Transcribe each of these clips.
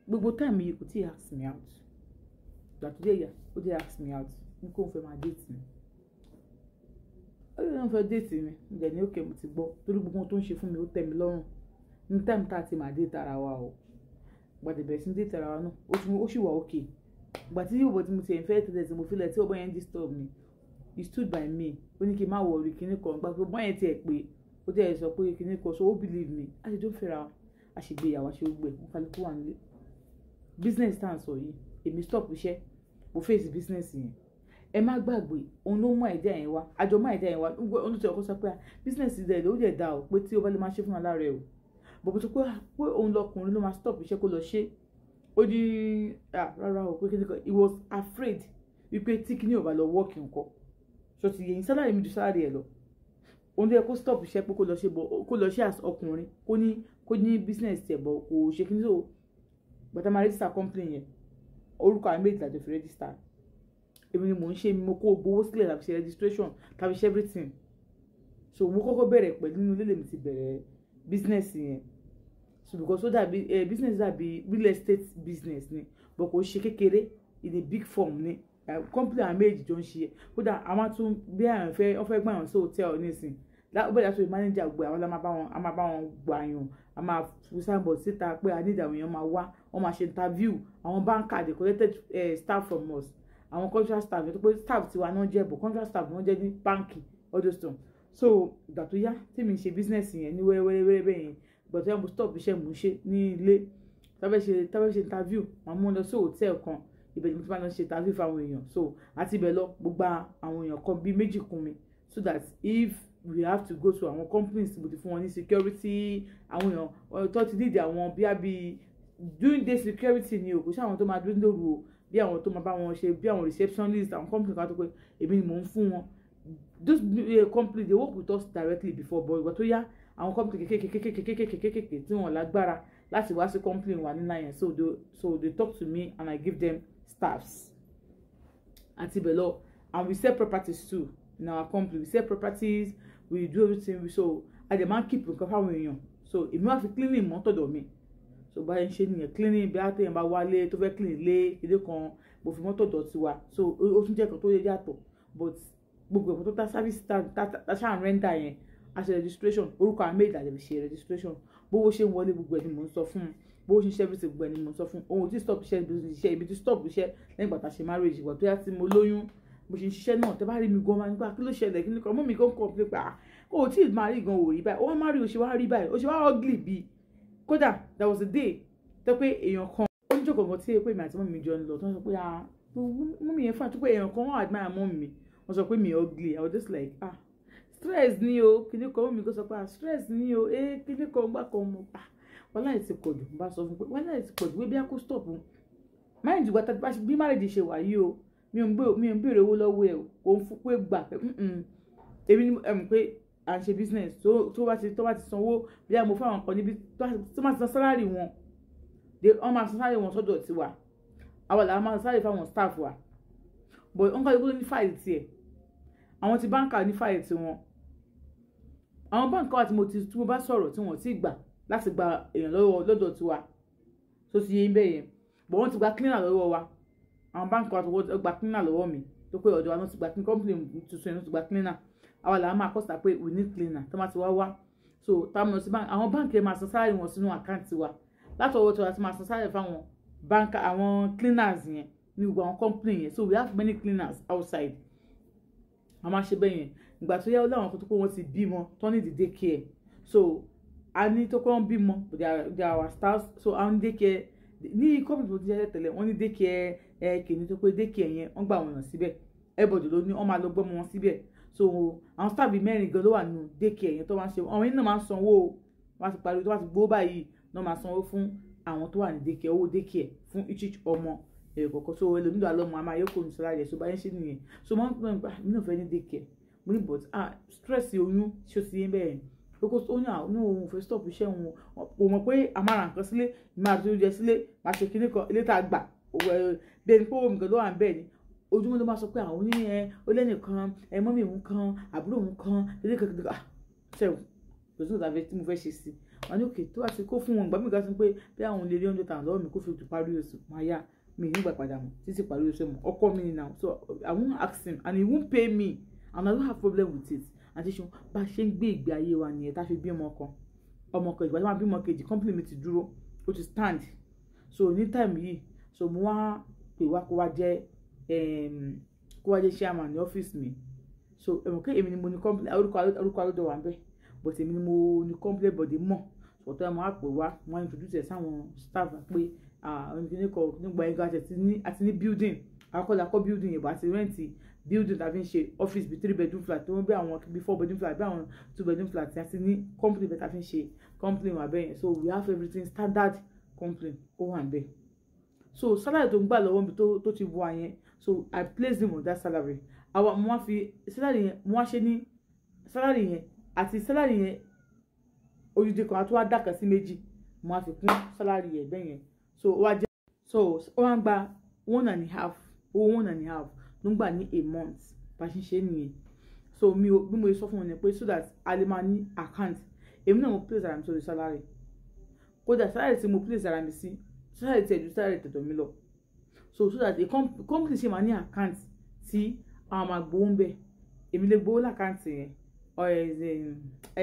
gbogbo time yìí kò tí ask me out ìgbà tó dé yà ó dé ask me out ní kó n fẹ́ máa date mi ó lè náà fẹ́ date mi ǹjẹ́ ní òkè mo ti gbọ́ torí gbogbo ohun tó ń ṣe fún mi ó tẹ́ mi lọ́rùn ní time tá a ti máa date ara wa o gbàdé bẹ̀rẹ̀ sí date ara wa náà ó sì wà òkè ìgbà tí yóò bọ̀ tí mo ti ẹ̀ ń fẹ́ tẹ̀lé tí mo fi lẹ̀ tí ọ̀bọ̀n yẹn disturb mi he stood by me ó ní kí n má wọrí kíní kan gbà pé bọ́n yẹn tiẹ̀ pé ó tẹ̀ sọ pé kíní kan so ó believe me a ṣe tó fẹ́ra a ṣe gbéyàwó a ṣe gbé wọn kálukú wà nílé business tá à ń sọ yìí èmi stop iṣẹ́ mo face business yẹn ẹ má gbàgbé òun ló mú àìdíà yẹn wá àjọ mú àìdíà yẹn wá olùtọ̀ ọkọ sọ pé business dẹ̀ ló dẹ̀ da o pé tí o bá lè máa ṣe fún aláàrẹ o bọ̀bọ̀ tó pé òun lọkùnrin ló máa stop iṣẹ́ kó lọ ṣe ó ní rárá o pé kíní kan he was afraid wípé tí kíní ò bá lọ work nǹkan so ti yẹn sálárì mi ju sálárì ẹ lọ òun lè kó stop iṣẹ́ pé kó lọ ṣe as ọkùnrin kó ní business tiẹ̀ bọ̀ kò ṣe kíní so bàtà máa register company yẹn orúkọ àmì méjì láti fi register èmi ni mò ń ṣe mo kó gbowó sílẹ̀ tàbí ṣe registration tàbí ṣe everything so mo kọ́kọ́ bẹ̀rẹ̀ pẹ̀lú inú ilé mi ti bẹ̀rẹ̀ business yẹn so because ó dàbí business dàbí real estate business ni but kò ṣe kékeré in a big form ni company àmì méjì jọ ń ṣe kódà àwọn tún bí àwọn fẹ́ gbà wọn sí hotel nísìn bẹ́ẹ̀ látọ̀ manager gbé àwọn a máa bá wọn gbà yàn a máa fún signboard síta pé a need àwọn èèyàn máa wá wọ́n máa ṣe interview àwọn banker they collected staff from us àwọn contract staff tó pé staff tiwa náà jẹ́ bọ̀ contract staff náà jẹ́ ní báńkì all those things so ìgbà tó yá tí mi ṣe business yẹn ní wẹ́rẹ́wẹ́rẹ́ bẹ́ẹ̀ yẹn ìgbà tó yá mo stop iṣẹ́ mo ṣe ní ilé tábẹ́ ṣe interview màá mú lọ sí hotel kan ibẹ̀ ni mo ti máa lọ ṣe interview fáwọn èèyàn so àti ibẹ̀ lọ gbogbo àwọn èèyàn kan bíi méjì kún mi so that if we have to go to àwọn companies mo ti fún wọn ní security àwọn èèyàn tó ti nídìí àwọn bí during day security ni o kò sí àwọn tó máa dúró lóru o bí àwọn tó máa bá wọn ṣe bí àwọn receptionist àwọn company kan tó pé èmi ni mò ń fún wọn those companies they work with us directly before but ìgbà tó yá àwọn company kékèké tí wọn lágbára láti wá sí company wa ní line so they talk to me and I give them staffs àti ibẹ̀ lọ and we sell properties too in our company we sell properties we do everything so I demand keep nǹkan fáwọn èèyàn so èmi wá fi cleaning mọ́ tọ̀dọ̀ mi so báyìí ń ṣe nìyẹn cleaning bí àtẹ̀yìn bá wálé tó fẹ́ clean lé ilé kan mo fi mọ́tò dọ̀tí wa so ó tún jẹ́ kan tó yẹ yàtọ̀ but gbogbo ẹ̀kọ́ tó ta service ta ṣáà rẹ́ńdà yẹn a ṣe registration orúkọ àmì méjì àti ṣe registration bówó ṣe ń wọlé gbogbo ẹ̀ ni mò ń sọ fún un bówó ṣe ń ṣe everything gbogbo ẹ̀ ni mò ń sọ fún un ohun tí stop iṣẹ́ ibi tí stop iṣẹ́ lẹ́yìn ìgbà tá a ṣe marriage ìgbà tó yá tí mo lóyún mo ṣe ń ṣiṣẹ́ náà tẹ́ bá rí mi gan máa ń gbà kí ló ṣẹlẹ̀ kí ni kan mọ́ mi gan kàn pé pa ó tí ì máa rí gan ò rí báyìí ó wá má rí o ṣe wá rí báyìí o ṣe wá ugly bíi kódà there was a day tẹ́ pé èèyàn kan ó ń jókòó kan tí èèpẹ̀ mi àti mọ́ mi jọ ń lọ tó ń sọ pé mọ́ mi yẹn fún àtúpọ̀ èèyàn kan wọ́n admire mọ́ mi wọ́n sọ pé mi ugly I was just like stress ni o kíní kan mọ́ mi kó sọ pé stress ni o kíní kan gbà kan mọ́ wọ́n láì ti pọ̀jù bá sọ fún pé wọ́n láì ti pọ̀jù wí bí a kó stop mind ìgbà tàbí bí marriage ṣe wà yìí o mi ò ń béèrè owó lọ́wọ́ ẹ̀ o kò ń fún pé gbà pé èmi ni pé à ń ṣe business tó bá ti sanwó bí a mo fún àwọn kan níbi tó máa ti san salary wọn wọ́n máa san salary wọn sọ́dọ̀ tiwa àwọn làwọn máa san salary fáwọn staff wa but wọ́n kọ́ ló ní fáìlì tiẹ̀ àwọn ti báńkà ní fáìlì tiwọn àwọn báńkà wa tí mo bá sọ̀rọ̀ tí wọ́n ti gbà láti gba èèyàn lọ́dọ̀ tiwa tó ti yé ń bẹ́ẹ̀ yẹn but wọ́n ti gba cleaner lọ́wọ́ wa àwọn báńkì wa tó gba cleaner lọ́wọ́ mi tó pé ọ̀dọ̀ wa náà ti gba company tuntun yẹn tó ti gba cleaner àwa làwọn máa kọ́sà pé we need cleaner tó máa ti wá so táwọn lọ sí báńkì àwọn báńkì yẹn máa san sálárì wọn sínú àkáǹtì wa látọwọ́ tó wa ti máa san sálárì fáwọn báńkì àwọn cleaners yẹn ní gbogbo àwọn company yẹn so we have many cleaners outside a máa ṣe bẹ́ẹ̀ yẹn ìgbà tó yá ó láwọn kan tó pé wọ́n ti bímọ tó ní the day care so a ní tó pé wọ́n bímọ they are our staff so a ní day care ní company tó ti jẹ́ tẹ́lẹ̀ wọ́n ní day care kìíní tó pé day care yẹn wọ́n gbà wọ́n yàn síbẹ̀ everybody ló ní wọ́n máa lọ gbọ́mọ wọn síbẹ̀ so àwọn staff bíi mẹ́rin gan ló wà nínú day care yẹn tó máa ń ṣe àwọn yẹn náà máa ń sanwó wọ́n ti parí tó bá ti gbó báyìí náà máa sanwó fún àwọn tó wà ní day care owó day care fún each ọmọ kọ̀ọ̀kan so ẹlòmídọ̀ alọ́mọ a máa yẹ kó ní sọ́ra rẹ̀ so báyẹn ṣe nìyẹn so wọ́n ń gbà mí náà fẹ́ ní day care mo ní but stress oyún ṣó ti yé bẹ́ẹ̀ kókó ó ní àwọn òun fẹ́ stop iṣẹ́ òun kò mọ̀ pé a máa ra nǹkan sílé máa tó jẹ sílé máa ṣe kíní kan ilé tá a gbà bí ẹni pé omi kan ló wà ń bẹ́ẹ̀ ni ojúmọ́ ló máa sọ pé àwọn oní ó lẹ́nìkan mọ́mí òun kan àbúrò òun kan ilé kankan ṣẹ́wọ̀n kò sí nǹkan tí mo fẹ́ ṣe sí wọ́n ní òkè tó wá sí kó fún wọn ìgbà mi gàtí pé bí àwọn lè rí 100,000 lọ́wọ́ mi kó fi parí oṣù máa yá mi nígbà padà mọ́ títí parí oṣù mọ́ ọkọ mi ni now so I won't ask him and he won't pay me and I don't have problem with it àti ṣe bá ṣe ń gbé ìgbé ayé wa nìyẹn tá fi bí ọmọ kan ìgbà tí wọ́n bí ọmọ kejì company mi ti dúró ó ti stand so ní time yìí so mo wá pè wá kó wá jẹ́ chairman ní ọ́fíìsì mi so ẹ̀mọ̀ kí èmi ni mo ní company orúkọ alódò wà ń bẹ̀ but èmi ni mo ní company body mọ̀ ọ̀tọ̀ ẹ̀ máa pè wá wọ́n introduce ẹ̀ sáwọn staff pé oníkíní kan nígbà ẹgbẹ́ àti ní building akọ́dàkọ́ building yẹn bá ti rẹ́ǹtì building tàbí ń ṣe office bí 3 bedroom flat tó ń bí àwọn bí 4 bedroom flat bí àwọn 2 bedroom flat àti ní company bẹ́ẹ̀ tàbí ń ṣe company wà bẹ́ẹ̀ yẹn so we have everything standard company ó wà ń bẹ̀ so salary tó ń gbà lọ́wọ́ mi tó ti wọ àyẹn so I placed him on that salary àwọn mo wá fi salary yẹn mo wá ṣe ní salary yẹn àti salary yẹn odidi kan àti wá dàkẹ́ sí méjì mo wá fi kún salary yẹn bẹ́ẹ̀ yẹn so ó wá jẹ́ so ó wá ń gba 1.5 ló ń gbà ní a month bá ṣe ń ṣe nìyẹn so bí mo sọ fún wọn ni pé so that a lè máa ní account èmi náà mo place ara mi sórí salary kódà salary tí mo place ara mi sí salary tẹ̀jú salary tẹ̀tọ̀ mi lọ so that a company ṣe máa ní account tí àwọn máa gbowó ń bẹ̀ èmi lè gbowó lákàntì yẹn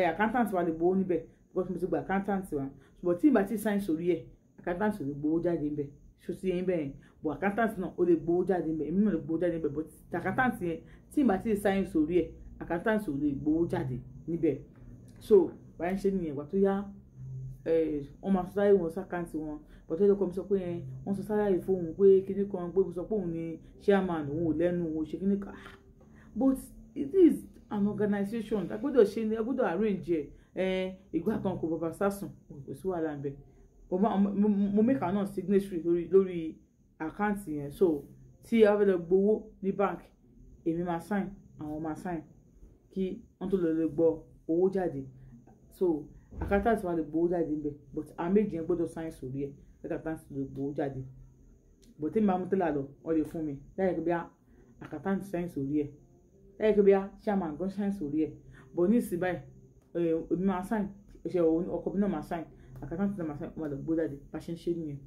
accountant wa lè gbowó níbẹ̀ because mo ti gba accountant wa ṣùgbọ́n tí ìgbà tí sign sórí ẹ̀ accountant ò lè gbowó jáde ń bẹ̀ ṣó sí yẹn bẹ́ẹ̀ but accountant náà ó lè gbowó jáde ń bẹ̀ èmi náà lè gbowó jáde ń bẹ̀ but accountant yẹn tí ìgbà tí sign sórí ẹ̀ accountant ò lè gbowó jáde níbẹ̀ so báyìí ń ṣe nìyẹn ìgbà tó yá wọ́n máa sọ sáré wọn sákàǹtì wọn bọ̀tẹ́ ìjọkọ̀ mi sọ pé wọ́n sọ sáré fóun pé kíní kan pé mo sọ pé òun ni chairman òun ò lẹ́nu òun ò ṣe kíní kan but it is an organization agbọ́dọ̀ ṣe ni agbọ́dọ̀ arrange ẹ̀ ìgbà kan kò bàbá sásùn kò sí wàhálà ńbẹ̀ mo mẹ́ka náà signatory lórí àkáǹtì yẹn so tí a fẹ́ lọ gbowó ní bank èmi máa sign àwọn máa sign kí wọ́n tó lọ gbọ́ owó jáde so accountant wa lè gbowó jáde ńbẹ̀ but àwọn méjì yẹn gbọ́dọ̀ sign sórí ẹ̀ accountant lè gbowó jáde but tí màá mú tẹ́lá lọ wọ́n lè fún mi láyé kí bí accountant sign sórí ẹ̀ láyé kí bí chairman gan sign sórí ẹ̀ but ní ìsìn báyìí èmi máa sign ọkọ mi náà máa sign accountant náà máa sign wọ́n lè gbowó jáde bá ṣe ń ṣe nìyẹn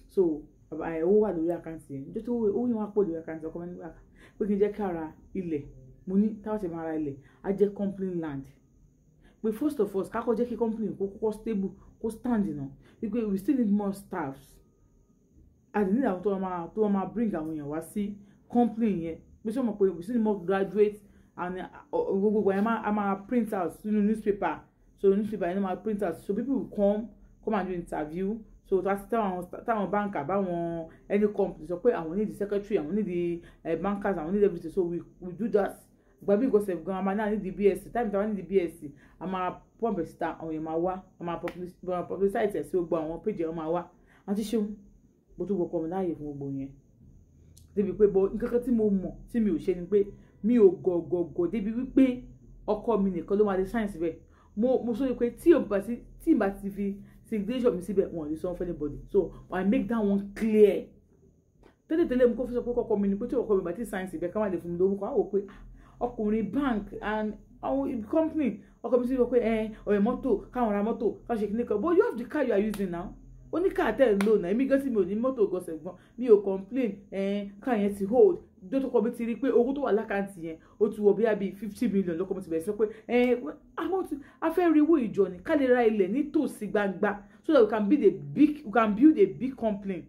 so owó wà lórí àkáǹtì yẹn nítorí owó yẹn wá pọ̀ lórí àkáǹtì ọkọ mi nígbà pé kí n jẹ́ ká ra ilẹ̀ mo ní táwọn ṣe máa ra ilẹ̀ á jẹ́ company land but first of all kákọ́ jẹ́ kí company kó stable kó stand wípé we still need more staffs and need àwọn tó máa bring àwọn èèyàn wá sí company yẹn pé sọ ma pé we still need more graduates and gbogbo yẹn a máa print out nínú newspaper so newspaper yẹn máa print out so people will come and do interview so táwọn banker báwọn any company sọ pé àwọn need the secretary àwọn need the bankers àwọn need everything so we do that gbàgbé ìgọ̀sẹ̀ gan a máa náà ní di BSc time táwọn ní di BSc a máa pọ́ǹpẹ̀ síta àwọn èèyàn máa wá a máa publicize ẹ̀ sí gbogbo àwọn page ẹ̀ máa wá àti ṣeun bó tó gbọ́kọ̀ mi láàyè fún gbogbo yẹn débi pé bọ́ nǹkan tí mo mọ̀ tí mi ò ṣe ni pé mi ò gọ̀gọ̀gọ̀ débi wípé ọkọ mi nìkan ló máa lè sáyẹ̀nsì bẹ́ẹ̀ mo sọ pé tí n bá ti fi signature mi síbẹ̀ wọn ò lè sọ fún anybody so I make that one clear tẹ́lẹ̀ mo kọ́ fi sọ pé ọkọ mi ni pé tí ọkọ mi bá ti sáyẹ̀nsì bẹ́ẹ̀ ká má lè fún mi lórúkọ àwọn pé ọkùnrin bank and our company ọkọ mi sì sọ pé ọ̀rẹ́ mọ́tò káwọn ra mọ́tò ká ṣe kíní kan but you have the car you are using now ó ní car tẹ̀ ń lò náà èmi gẹ́sì mi ò ní mọ́tò gọ̀ọ̀sẹ̀ gan mi ò complain car yẹn ti hold dótò kọ́ mi ti rí pé owó tó wà lákàntì yẹn ó ti wọ bíi 50 million lọ́kọ́ mi ti bẹ̀rẹ̀ sọ pé a fẹ́ rí owó ìjọ ni ká lè ra ilẹ̀ nítòsí gbangba so that we can build a big company